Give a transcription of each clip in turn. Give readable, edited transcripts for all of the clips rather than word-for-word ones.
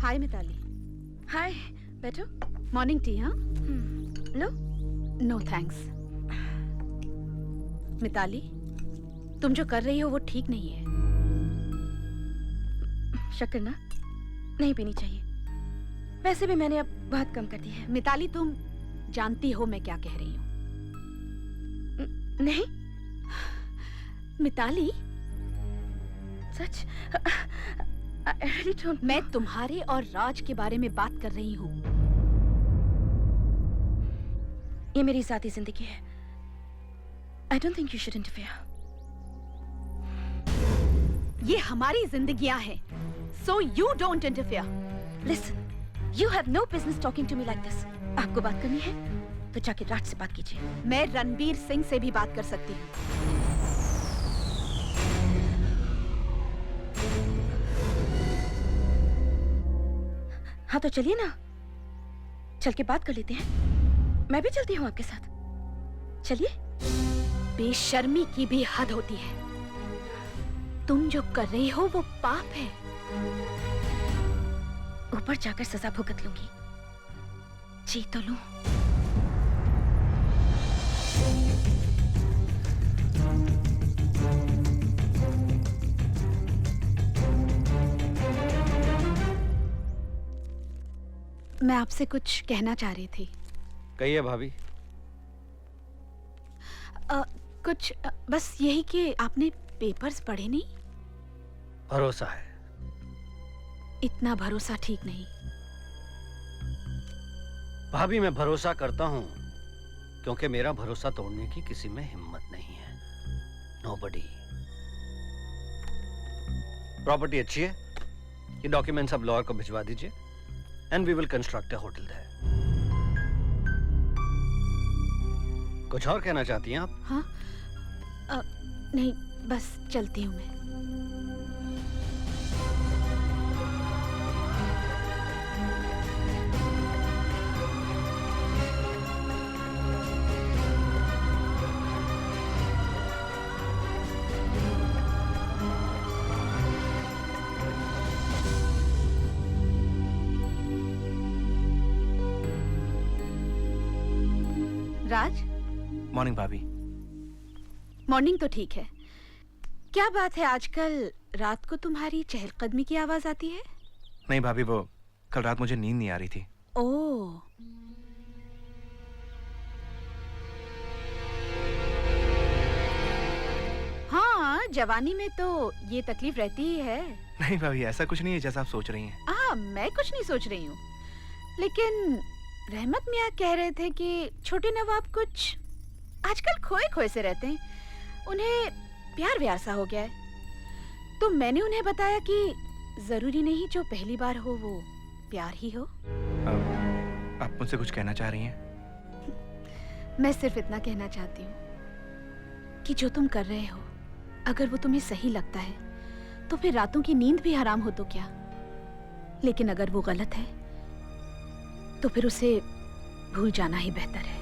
हाय मिताली। हाय, बैठो। Morning tea? हाँ, लो। No thanks. Mitali, तुम जो कर रही हो वो ठीक नहीं है। शक्कर ना नहीं पीनी चाहिए। वैसे भी मैंने अब बहुत कम कर दी है। मिताली, तुम जानती हो मैं क्या कह रही हूँ। नहीं मिताली, सच। I really don't know. मैं तुम्हारे और राज के बारे में बात कर रही हूँ। ये मेरी ज़ाती जिंदगी है। I don't think you should interfere. ये हमारी जिंदगियां हैं, so you don't interfere. Listen, you have no business talking to me like this. आपको बात करनी है तो जाके राज से बात कीजिए। मैं रणबीर सिंह से भी बात कर सकती हूँ। हाँ तो चलिए ना, चल के बात कर लेते हैं। मैं भी चलती हूँ आपके साथ। चलिए। बेशर्मी की भी हद होती है। तुम जो कर रही हो वो पाप है। ऊपर जाकर सजा भुगत लूंगी। जी तो लूं। मैं आपसे कुछ कहना चाह रही थी। कहिए भाभी। बस यही कि आपने पेपर्स पढ़े नहीं? भरोसा है। इतना भरोसा ठीक नहीं। भाभी, मैं भरोसा करता हूं क्योंकि मेरा भरोसा तोड़ने की किसी में हिम्मत नहीं है। नोबडी। प्रॉपर्टी अच्छी है। ये डॉक्यूमेंट्स अब लॉयर को भिजवा दीजिए and we will construct a hotel there. कुछ और कहना चाहती हैं आप? हाँ, नहीं, बस चलती हूँ मैं। राज। मॉर्निंग भाभी। मॉर्निंग तो ठीक है। क्या बात है, आजकल रात को तुम्हारी चहलकदमी की आवाज आती है? नहीं भाभी, वो कल रात मुझे नींद नहीं आ रही थी। ओह, हाँ, जवानी में तो ये तकलीफ रहती ही है। नहीं भाभी, ऐसा कुछ नहीं है जैसा आप सोच रही हैं। मैं कुछ नहीं सोच रही हूँ, लेकिन रहमत मियाँ कह रहे थे कि छोटे नवाब कुछ आजकल खोए खोए से रहते हैं। उन्हें प्यार व्यार सा हो गया है। तो मैंने उन्हें बताया कि जरूरी नहीं जो पहली बार हो वो प्यार ही हो। आप मुझसे कुछ कहना चाह रही हैं? मैं सिर्फ इतना कहना चाहती हूँ कि जो तुम कर रहे हो, अगर वो तुम्हें सही लगता है तो फिर रातों की नींद भी हराम हो तो क्या, लेकिन अगर वो गलत है तो फिर उसे भूल जाना ही बेहतर है।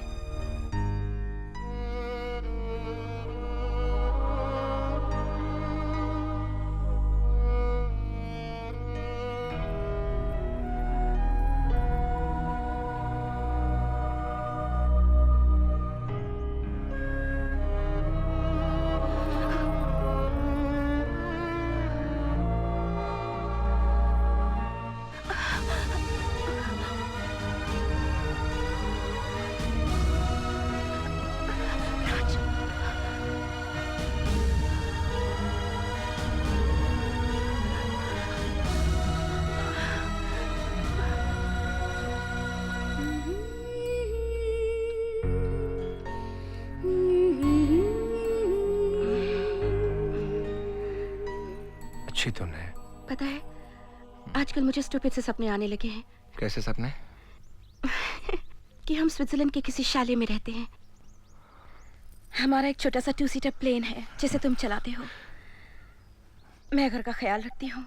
अच्छी तुमने। पता है, आजकल मुझे स्टूपिड से सपने आने लगे हैं। कैसे सपने? कि हम स्विट्जरलैंड के किसी शाले में रहते हैं। हमारा एक छोटा सा 2 सीटर प्लेन है जिसे तुम चलाते हो। मैं घर का ख्याल रखती हूँ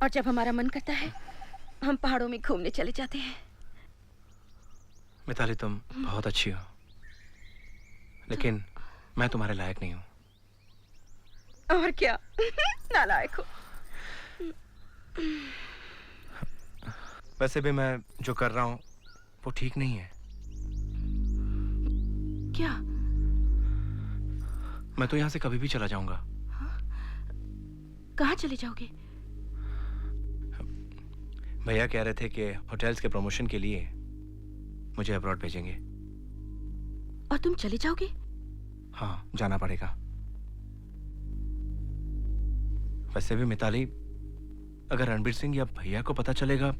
और जब हमारा मन करता है हम पहाड़ों में घूमने चले जाते हैं। मिताली, तुम बहुत अच्छी हो, लेकिन मैं तुम्हारे लायक नहीं हूँ। और क्या, नालायक हो। वैसे भी मैं जो कर रहा हूँ वो ठीक नहीं है। क्या? मैं तो यहाँ से कभी भी चला जाऊंगा। कहाँ चले जाओगे? भैया कह रहे थे कि होटल्स के प्रमोशन के लिए मुझे अब्रॉड भेजेंगे। और तुम चले जाओगे? हाँ, जाना पड़ेगा। वैसे भी मिताली, अगर रणबीर सिंह या भैया को पता चलेगा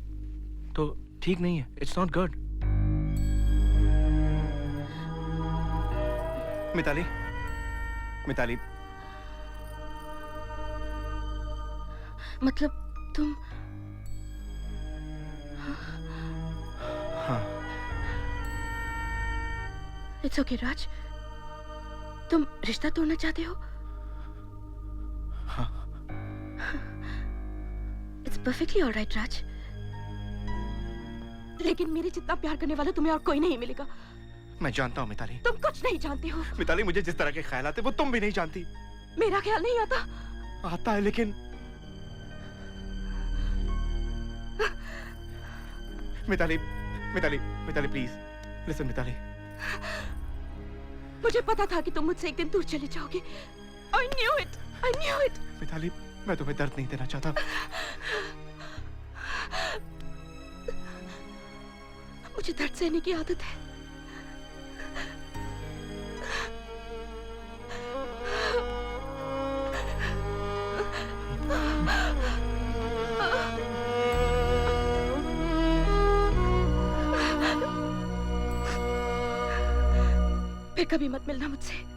तो ठीक नहीं है। It's not good. Mitali, Mitali, मतलब तुम? हाँ। इट्स ओके राज, तुम रिश्ता तोड़ना चाहते हो? हाँ। इट्स परफेक्टली ऑलराइट राज, लेकिन मेरे जितना प्यार करने वाला तुम्हें और कोई नहीं मिलेगा। मैं जानता हूँ मिताली। तुम कुछ नहीं जानते हो। मिताली, मुझे जिस तरह के ख्याल आते वो तुम भी नहीं जानती। मेरा ख्याल नहीं आता। आता है लेकिन मिताली, मिताली, मिताली प्लीज लिसन। मिताली, मुझे पता था कि तुम मुझसे एक दिन दूर चले जाओगे। I knew it. I knew it. Mitali, मैं तुम्हें दर्द नहीं देना चाहता। मुझे दर्द सहने की आदत है। फिर कभी मत मिलना मुझसे।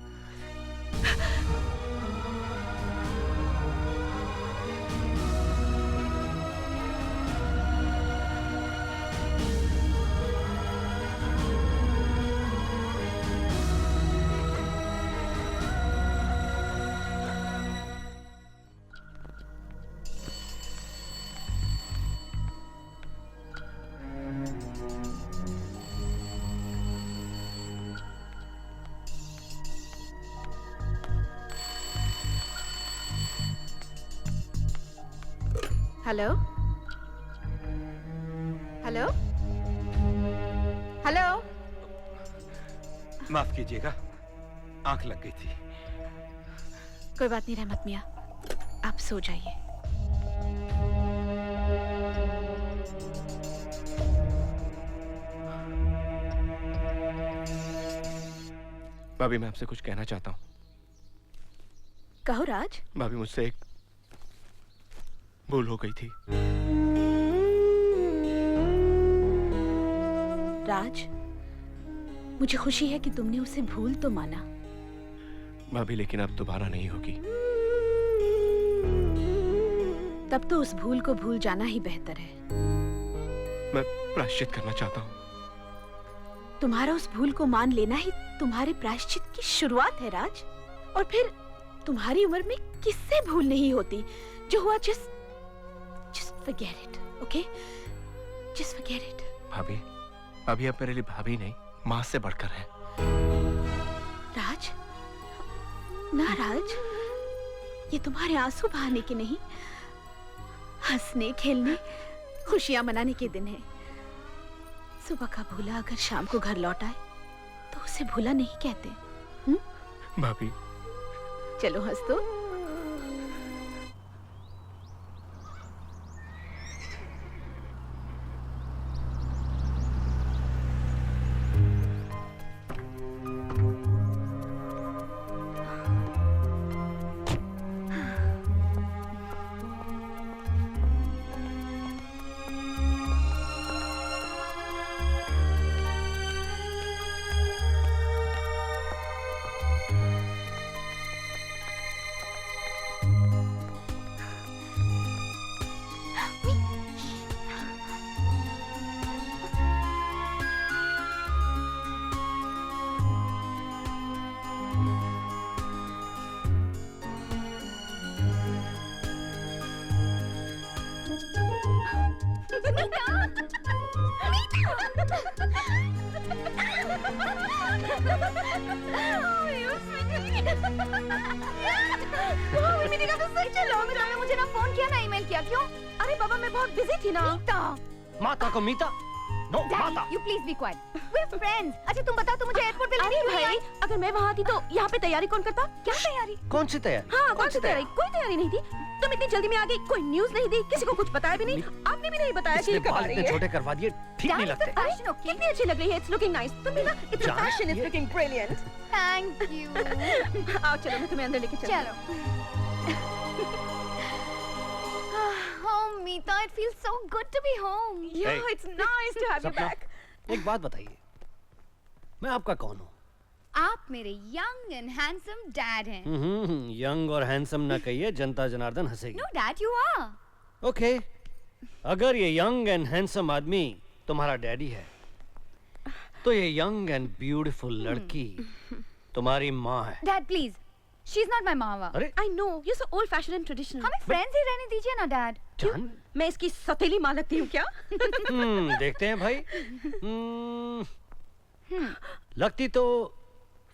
Hello hello hello. माफ कीजिएगा, आंख लग गई थी। कोई बात नहीं रहमत मियाँ, आप सो जाइए। भाभी, मैं आपसे कुछ कहना चाहता हूँ। कहो राज। भाभी, मुझसे एक भूल हो गई थी। राज, मुझे खुशी है कि तुमने उसे भूल तो माना। भाभी, लेकिन अब दोबारा नहीं होगी। तब तो उस भूल को भूल जाना ही बेहतर है। मैं प्रायश्चित करना चाहता हूँ। तुम्हारा उस भूल को मान लेना ही तुम्हारे प्रायश्चित की शुरुआत है राज। और फिर तुम्हारी उम्र में किससे भूल नहीं होती। जो हुआ just forget it, okay? Just forget it. भाभी, भाभी अब मेरे लिए भाभी नहीं, माँ से बढ़कर है। राज, ना राज, ये तुम्हारे आंसू बहाने के नहीं, हंसने खेलने खुशियां मनाने के दिन है। सुबह का भूला अगर शाम को घर लौट आए तो उसे भूला नहीं कहते। भाभी, चलो हंस दो। मुझे ना फोन किया ना ईमेल किया। क्यों? अरे बाबा, मैं बहुत बिजी थी ना। माता को मीता, नो माता। you please be quiet. We're friends. अच्छा तुम बताओ, तुम मुझे एयरपोर्ट पे अरे भाई, अगर मैं वहाँ थी तो यहाँ पे तैयारी कौन करता? क्या तैयारी? कौन सी तैयारी? हाँ, कौन सी तैयारी? कोई तैयारी नहीं थी। तुम इतनी जल्दी में आ गई, कोई न्यूज़ नहीं दी, किसी को कुछ बताया भी नहीं। आपने भी नहीं बताया कि इसने ये कब आ बाल रही इतने है। छोटे करवा दिए, ठीक नहीं लगते। अरे, कितनी अच्छी लग रही है। It's looking nice. तुम भी ना, इतना जान, fashion is ये- looking brilliant. Thank you. आओ चलो, मैं तुम्हें अंदर लेके चलती हूँ। चलो. Oh, Meeta, it feels so good to be home. Yeah, Hey. it's nice to have you सपना, back. एक बात बताइए, मैं आपका कौन हूँ? आप मेरे young and handsome dad हैं. यंग और हैंडसम ना कहिए, जनता जनार्दन हंसेगी। No, dad, you are. Okay, अगर ये यंग एंड हैंडसम आदमी तुम्हारा डैडी है, तो ये यंग एंड ब्यूटीफुल लड़की तुम्हारी माँ है। Dad, please. She's not my mama. अरे I know, you're so old-fashioned and traditional. हमें friends ही रहने दीजिए ना, dad. जान, मैं इसकी सतीली माँ लगती हूँ क्या? देखते हैं भाई। लगती तो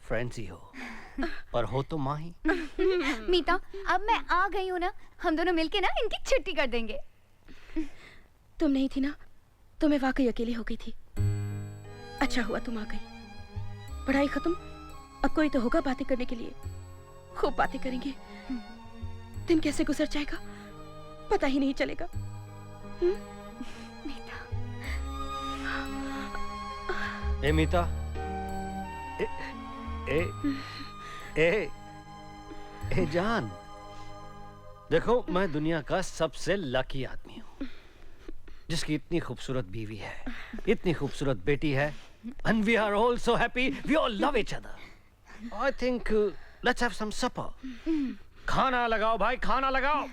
फ्रेंड्स ही हो, पर हो तो माँ ही। मीता, अब मैं आ गई हूँ ना, हम दोनों मिलके ना इनकी छुट्टी कर देंगे. तुम नहीं थी ना, तो मैं वाकई अकेली हो गई थी। अच्छा हुआ तुम आ गई। पढ़ाई खत्म, अब कोई तो होगा बातें करने के लिए। खूब बातें करेंगे। दिन कैसे गुजर जाएगा पता ही नहीं चलेगा। मीता. ए मीता, ए ए ए जान, देखो मैं दुनिया का सबसे लकी आदमी हूँ, जिसकी इतनी खूबसूरत बीवी है, इतनी खूबसूरत बेटी है, and we are all so happy, we all love each other. I think let's have some supper. खाना लगाओ भाई, खाना लगाओ।